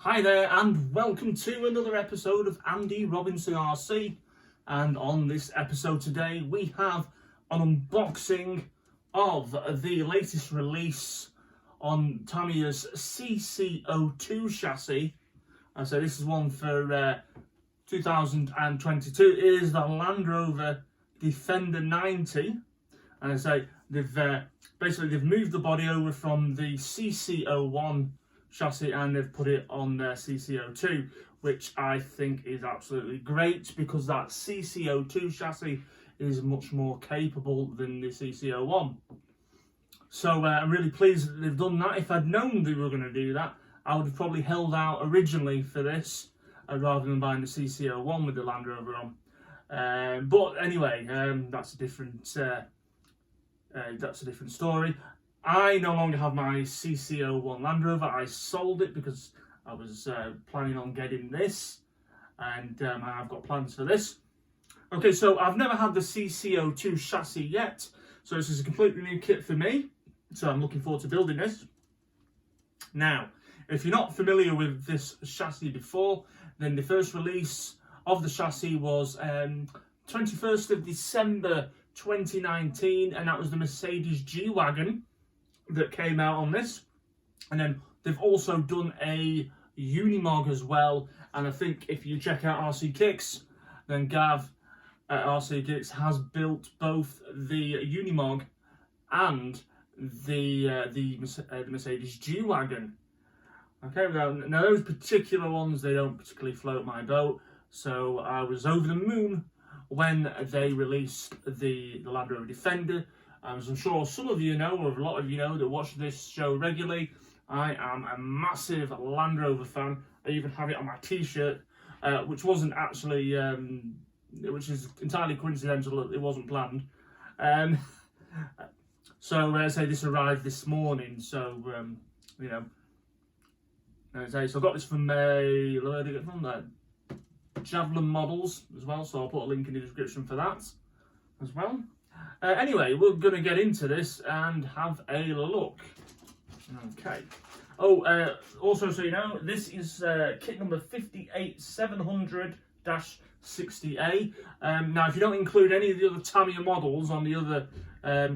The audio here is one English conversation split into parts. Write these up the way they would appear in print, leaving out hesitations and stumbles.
Hi there and welcome to another episode of Andy Robinson RC, and on this episode today we have an unboxing of the latest release on Tamiya's CC-02 chassis. And so this is one for 2022. It is the Land Rover Defender 90, and I say they've moved the body over from the CC-01 chassis and they've put it on their CC-02, which I think is absolutely great because that CC-02 chassis is much more capable than the CC-01. So I'm really pleased that they've done that. If I'd known they were going to do that, I would have probably held out originally for this rather than buying the CC-01 with the Land Rover on. But anyway, that's a different story. I no longer have my CC-01 Land Rover. I sold it because I was planning on getting this, and I've got plans for this. Okay, so I've never had the CC-02 chassis yet, so this is a completely new kit for me, so I'm looking forward to building this. Now, if you're not familiar with this chassis before, then the first release of the chassis was 21st of December 2019, and that was the Mercedes G-Wagon that came out on this. And then they've also done a Unimog as well, and I think if you check out RC Kicks, then Gav at RC Kicks has built both the Unimog and the Mercedes G-Wagon. Okay, now those particular ones, they don't particularly float my boat, so I was over the moon when they released the Land Rover Defender. As I'm sure some of you know, or a lot of you know that watch this show regularly, I am a massive Land Rover fan. I even have it on my t-shirt, which wasn't actually, which is entirely coincidental, it wasn't planned. So I say this arrived this morning, so, you know, so I got this from where did I get it from? Javelin Models as well, so I'll put a link in the description for that as well. Anyway, we're going to get into this and have a look. Okay. Oh, also so you know, this is kit number 58700-60A. Now, if you don't include any of the other Tamiya models on the other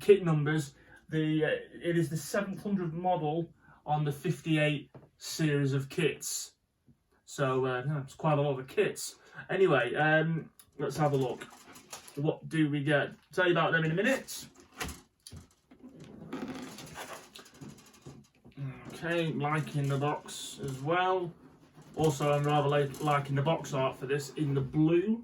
kit numbers, it is the 700 model on the 58 series of kits. So it's quite a lot of kits. Anyway, let's have a look. What do we get? I'll tell you about them in a minute. Okay, liking the box as well. Also, I'm rather liking the box art for this in the blue.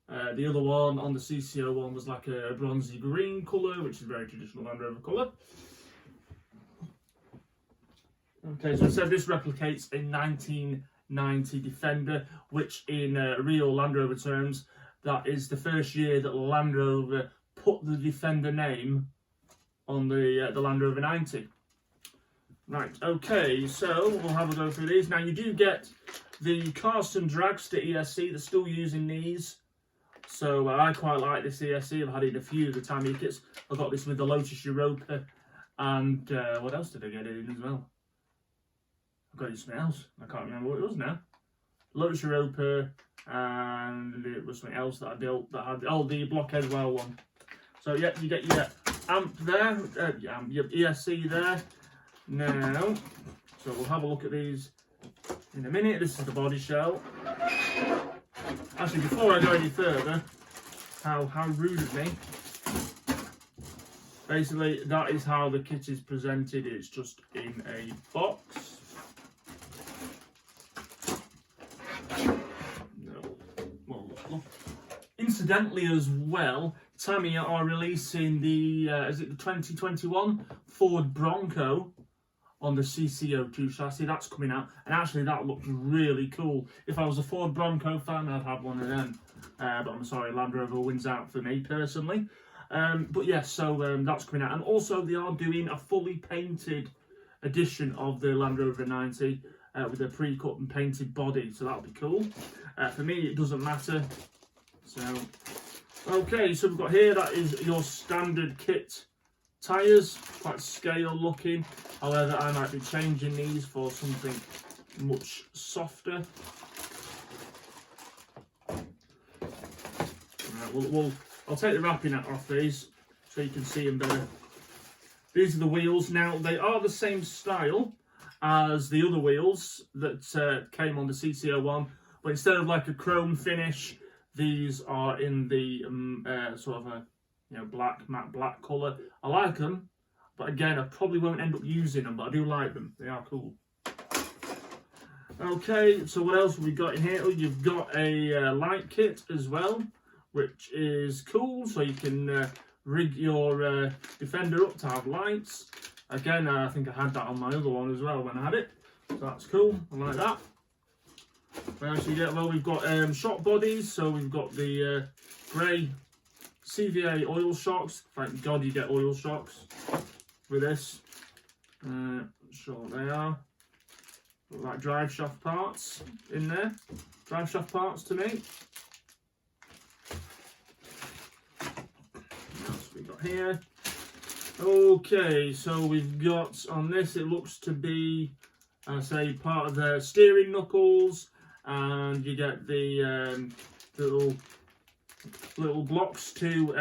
The other one on the CC-01 was like a bronzy green colour, which is very traditional Land Rover colour. Okay, so I said this replicates a 1990 Defender, which in real Land Rover terms, that is the first year that Land Rover put the Defender name on the Land Rover 90. Right, okay, so we'll have a go through these. Now, you do get the Carson Dragster ESC, they're still using these. So I quite like this ESC, I've had it in a few of the Tamiya kits. I got this with the Lotus Europa, and what else did I get it in as well? I got it in something else, I can't remember what it was now. Lotus Europa, and it was something else that I built that had the Blockhead Well one. So yeah, you get your amp there, your ESC there. Now, so we'll have a look at these in a minute. This is the body shell. Actually, before I go any further, how rude of me. Basically, that is how the kit is presented. It's just in a box. Incidentally as well, Tamiya are releasing the, is it the 2021 Ford Bronco on the CC-02 chassis. That's coming out, and actually that looks really cool. If I was a Ford Bronco fan, I'd have one of them. But I'm sorry, Land Rover wins out for me personally. But yes, so that's coming out. And also they are doing a fully painted edition of the Land Rover 90 with a pre-cut and painted body, so that'll be cool. For me, it doesn't matter. So, okay, so we've got here, that is your standard kit tyres, quite scale looking. However, I might be changing these for something much softer. Right, I'll take the wrapping off these so you can see them better. These are the wheels. Now, they are the same style as the other wheels that came on the CC-01, but instead of like a chrome finish, these are in the sort of a black, matte black colour. I like them, but again, I probably won't end up using them, but I do like them. They are cool. Okay, so what else have we got in here? Oh, you've got a light kit as well, which is cool, so you can rig your Defender up to have lights. Again, I think I had that on my other one as well when I had it, so that's cool. I like that. What else we get? Well, we've got shock bodies, so we've got the grey CVA oil shocks. Thank God you get oil shocks with this. Sure what they are. Look like drive shaft parts in there. Drive shaft parts to me. What else we got here? Okay, so we've got on this, it looks to be, say, part of the steering knuckles, and you get the little blocks to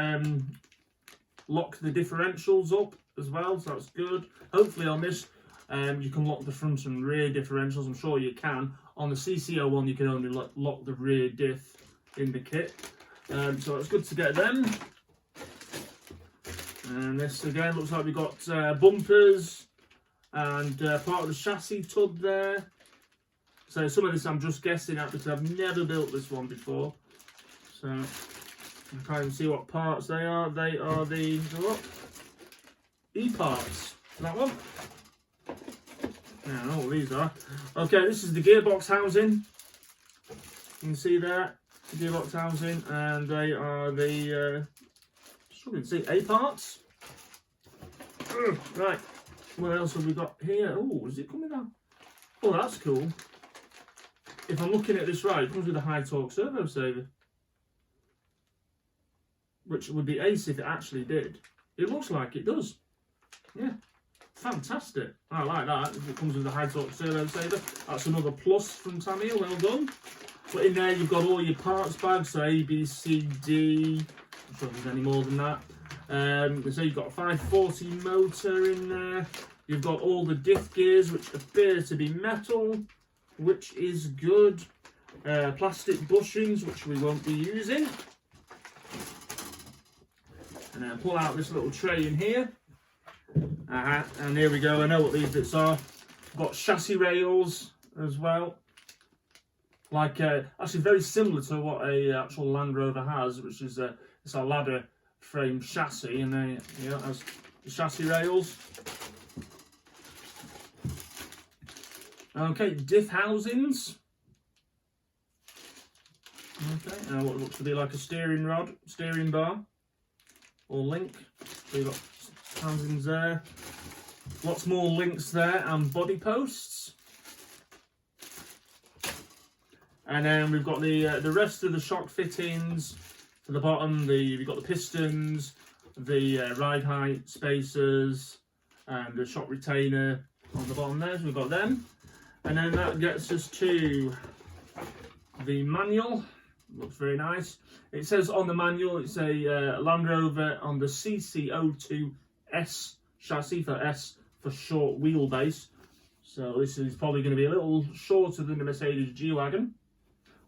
lock the differentials up as well, so that's good. Hopefully on this, you can lock the front and rear differentials. I'm sure you can. On the CC-01, you can only lock the rear diff in the kit, so it's good to get them. And this again looks like we've got bumpers and part of the chassis tub there. So some of this I'm just guessing at because I've never built this one before. So I can't even see what parts they are. They are the E-parts. That one. I don't know what these are. Okay, this is the gearbox housing. You can see that. The gearbox housing, and they are the struggling to see A-parts. Right, what else have we got here? Oh, is it coming out? Oh, that's cool. If I'm looking at this right, it comes with a high torque servo saver, which would be ace if it actually did. It looks like it does. Yeah, fantastic. I like that. If it comes with a high torque servo saver, that's another plus from Tamiya. Well done. But in there, you've got all your parts bags, so A, B, C, D. I'm sure there's any more than that. So you've got a 540 motor in there. You've got all the diff gears, which appear to be metal, which is good. Plastic bushings, which we won't be using. And then pull out this little tray in here. And here we go. I know what these bits are. We've got chassis rails as well. Like actually very similar to what a actual Land Rover has, which is it's a ladder frame chassis, and then it has the chassis rails. Okay, diff housings. Okay, and what looks to be like a steering bar, or link. So you've got housings there. Lots more links there, and body posts. And then we've got the rest of the shock fittings. To the bottom, we've got the pistons, the ride height spacers, and the shock retainer on the bottom there. So we've got them. And then that gets us to the manual. Looks very nice. It says on the manual, it's a Land Rover on the CC-02 S chassis, for S for short wheelbase. So this is probably going to be a little shorter than the Mercedes G-Wagon.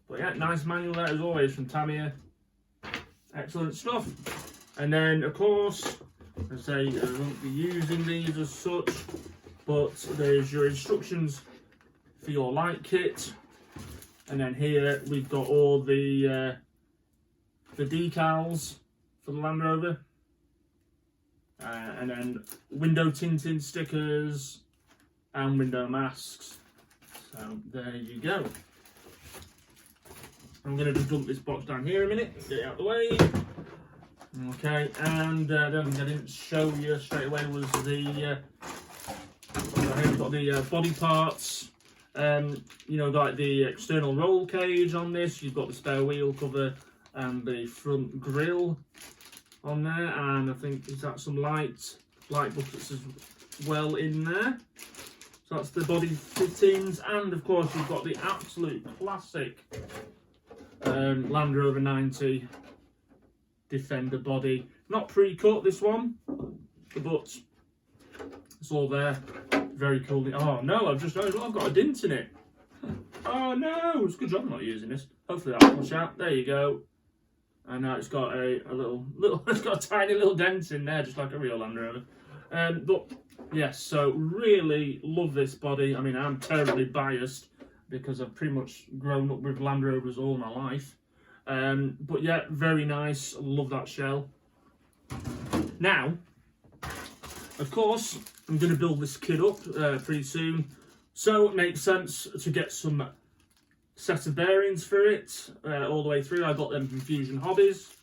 But yeah, nice manual there as always from Tamiya. Excellent stuff. And then, of course, I say I won't be using these as such, but there's your instructions for your light kit. And then here we've got all the decals for the Land Rover. And then window tinting stickers and window masks. So there you go. I'm going to just dump this box down here a minute, get it out of the way. Okay, and I don't think I didn't show you straight away was the we've got the body parts. You know, like the external roll cage on this. You've got the spare wheel cover and the front grille on there, and I think there's got some light buckets as well in there. So So that's the body fittings, and of course you've got the absolute classic Land Rover 90 Defender body. Not pre-cut, this one, but it's all there. Very cool. Oh no, I've just noticed I've got a dint in it. Oh no, it's a good job I'm not using this. Hopefully that'll push out. There you go. And now it's got a little it's got a tiny little dent in there, just like a real Land Rover. But yes, so really love this body. I mean, I'm terribly biased because I've pretty much grown up with Land Rovers all my life. But yeah, very nice. Love that shell. Now, of course, I'm going to build this kit up pretty soon, so it makes sense to get some set of bearings for it all the way through. I got them from Fusion Hobbies,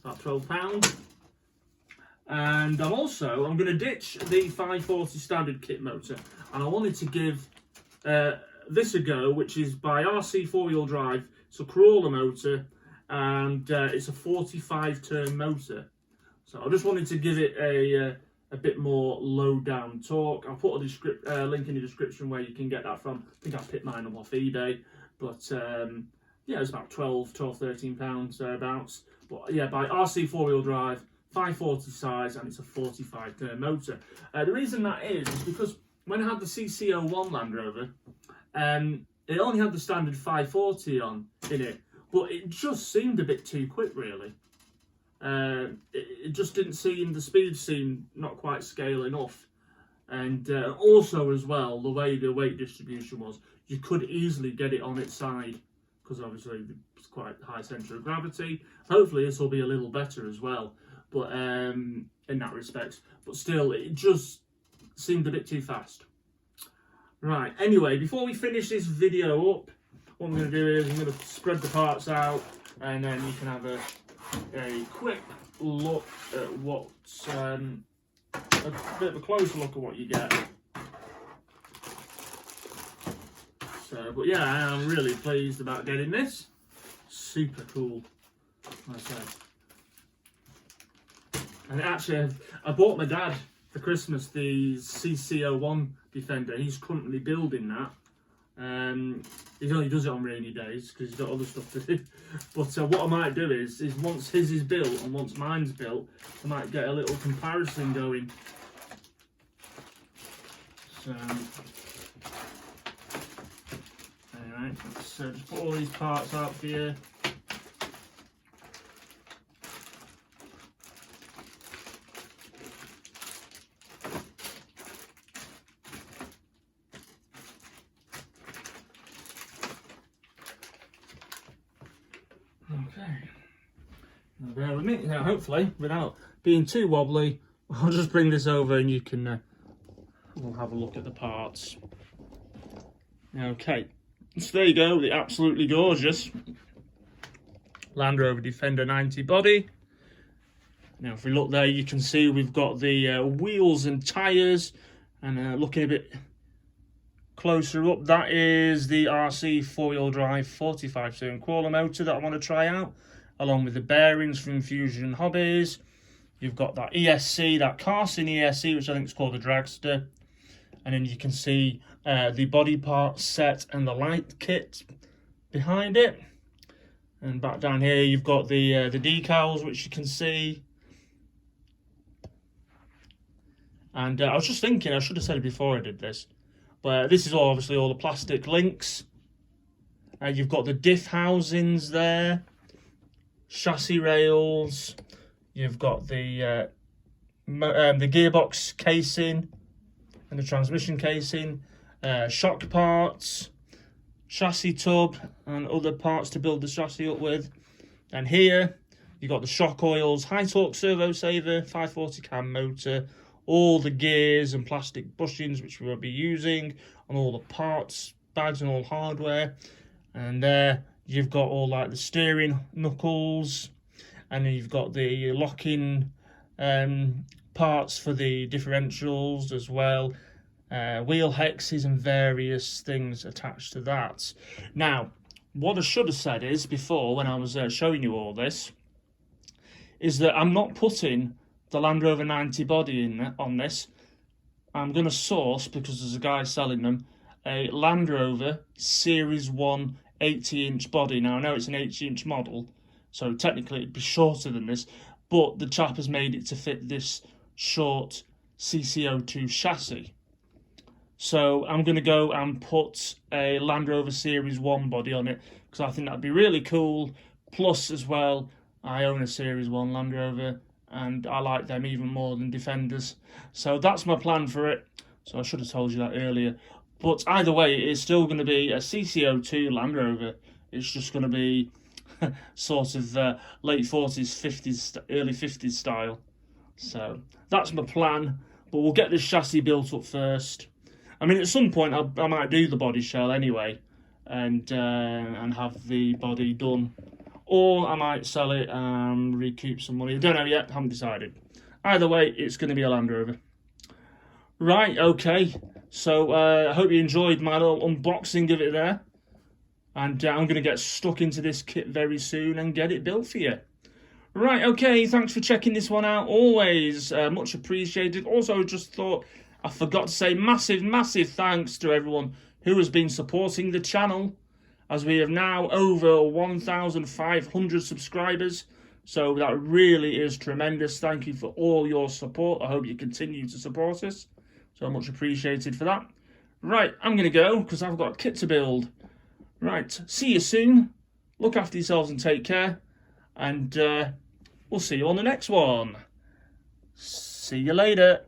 about £12. And I'm going to ditch the 540 standard kit motor, and I wanted to give this a go, which is by RC 4-wheel drive. It's a crawler motor, and it's a 45-turn motor. So I just wanted to give it a bit more low-down torque. I'll put a link in the description where you can get that from. I think I picked mine up off eBay, but yeah, it's about £13 thereabouts. But yeah, by RC 4-wheel drive, 540 size, and it's a 45-turn motor. The reason that is because when I had the CC-01 Land Rover, it only had the standard 540 in it, but it just seemed a bit too quick, really. It just didn't seem, the speed seemed not quite scale enough. And also as well, the way the weight distribution was, you could easily get it on its side, because obviously it's quite high centre of gravity. Hopefully this will be a little better as well, but in that respect. But still, it just seemed a bit too fast. Right, anyway, before we finish this video up, what I'm going to do is I'm going to spread the parts out, and then you can have a quick look at what, a bit of a closer look at what you get. So, but yeah, I'm really pleased about getting this. Super cool, like I said. And actually, I bought my dad for Christmas the CC-01 Defender. He's currently building that. He only does it on rainy days because he's got other stuff to do. But what I might do is once his is built and once mine's built, I might get a little comparison going. So anyway, let's just put all these parts out for you. Okay, now bear with me. Now, hopefully, without being too wobbly, I'll just bring this over and you can we'll have a look at the parts. Okay, so there you go, the absolutely gorgeous Land Rover Defender 90 body. Now, if we look there, you can see we've got the wheels and tyres, and looking a bit closer up, that is the RC 4-wheel drive 45-turn crawler motor that I want to try out, along with the bearings from Fusion Hobbies. You've got that ESC, that Carson ESC, which I think is called the Dragster, and then you can see the body part set and the light kit behind it. And back down here, you've got the decals, which you can see. And I was just thinking, I should have said it before I did this, but this is obviously all the plastic links. You've got the diff housings there, chassis rails. You've got the gearbox casing and the transmission casing, shock parts, chassis tub, and other parts to build the chassis up with. And here you've got the shock oils, high torque servo saver, 540 cam motor, all the gears and plastic bushings which we will be using, on all the parts bags and all hardware. And there you've got all like the steering knuckles, and then you've got the locking parts for the differentials as well, wheel hexes and various things attached to that. Now, what I should have said is, before, when I was showing you all this, is that I'm not putting the Land Rover 90 body in on this. I'm going to source, because there's a guy selling them, a Land Rover Series 1 80-inch body. Now, I know it's an 80-inch model, so technically it'd be shorter than this, but the chap has made it to fit this short CC-02 chassis. So I'm going to go and put a Land Rover Series 1 body on it, because I think that'd be really cool. Plus, as well, I own a Series 1 Land Rover, and I like them even more than Defenders. So that's my plan for it. So I should have told you that earlier. But either way, it's still going to be a CC-02 Land Rover. It's just going to be sort of late 40s, 50s, early 50s style. So that's my plan. But we'll get this chassis built up first. I mean, at some point, I might do the body shell anyway, and have the body done. Or I might sell it and recoup some money. I don't know yet, haven't decided. Either way, it's going to be a Land Rover. Right, okay. So I hope you enjoyed my little unboxing of it there. And I'm going to get stuck into this kit very soon and get it built for you. Right, okay, thanks for checking this one out. Always much appreciated. Also, just thought I forgot to say massive thanks to everyone who has been supporting the channel, as we have now over 1,500 subscribers. So that really is tremendous. Thank you for all your support. I hope you continue to support us. So much appreciated for that. Right, I'm going to go because I've got a kit to build. Right, see you soon. Look after yourselves and take care. And we'll see you on the next one. See you later.